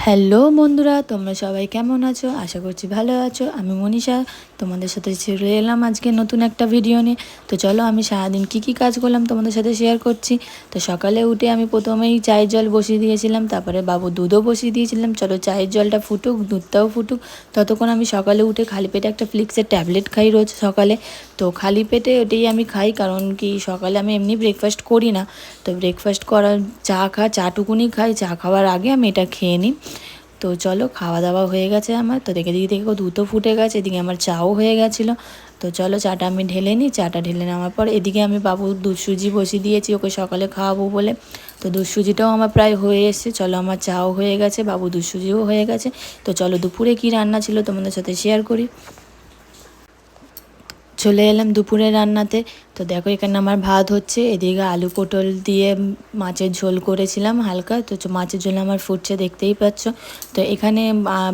Hello বন্ধুরা, তোমরা সবাই কেমন আছো? আশা করছি ভালো আছো। আমি মনীষা, তোমাদের সাথে চলে এলাম আজকে নতুন একটা ভিডিও নিয়ে। তো চলো আমি সারাদিন কী কাজ করলাম তোমাদের সাথে শেয়ার করছি। তো সকালে উঠে আমি প্রথমেই চায়ের জল বসিয়ে দিয়েছিলাম, তারপরে বাবু দুধও বসিয়ে দিয়েছিলাম। চলো চায়ের জলটা ফুটুক, দুধটাও ফুটুক, ততক্ষণ আমি সকালে উঠে খালি পেটে একটা ফ্লিক্সের ট্যাবলেট খাই রোজ সকালে। তো খালি পেটে ওটাই আমি খাই, কারণ কি সকালে আমি এমনি ব্রেকফাস্ট করি না। তো ব্রেকফাস্ট করার চাটুকুনি খাই, চা খাওয়ার আগে আমি এটা খেয়ে নিই। তো চলো খাওয়া দাওয়া হয়ে গেছে আমার। তো দেখে দেখো দুধও ফুটে গেছে, এদিকে আমার চাও হয়ে গেছিলো। তো চলো চাটা আমি ঢেলে নিই। চাটা ঢেলে নেওয়ার পর এদিকে আমি বাবুর দুধ সুজি বসিয়ে দিয়েছি ওকে সকালে খাওয়াবো বলে। তো দুধ সুজিটাও আমার প্রায় হয়ে এসছে। চলো আমার চাও হয়ে গেছে, বাবু দুধ সুজিও হয়ে গেছে। তো চলো দুপুরে কী রান্না ছিল তোমাদের সাথে শেয়ার করি। চলে এলাম দুপুরে রান্নাতে। তো দেখো এখানে আমার ভাত হচ্ছে, এদিকে আলু পটল দিয়ে মাছের ঝোল করেছিলাম হালকা। তো মাছের ঝোল আমার ফুটছে, দেখতেই পাচ্ছ। তো এখানে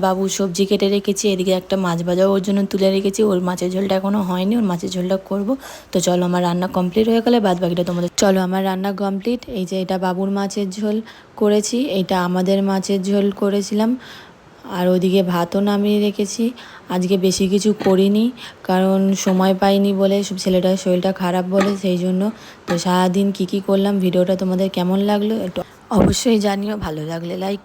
বাবু সবজি কেটে রেখেছি, এদিকে একটা মাছ ভাজাও ওর জন্য তুলে রেখেছি। ওর মাছের ঝোলটা এখনও হয়নি, ওর মাছের ঝোলটা করব। তো চলো আমার রান্না কমপ্লিট হয়ে গেলে বাদ বাকিটা তোমাদের। চলো আমার রান্না কমপ্লিট। এই যে এটা বাবুর মাছের ঝোল করেছি, এটা আমাদের মাছের ঝোল করেছিলাম। আর ওদিকে ভাতও নামিয়ে রেখেছি। আজকে বেশি কিছু করিনি, কারণ সময় পাইনি বলে, ছেলেটার শরীরটা খারাপ বলে, সেই জন্য। তো সারাদিন কী করলাম, ভিডিওটা তোমাদের কেমন লাগলো একটু অবশ্যই জানিও। ভালো লাগলে লাইক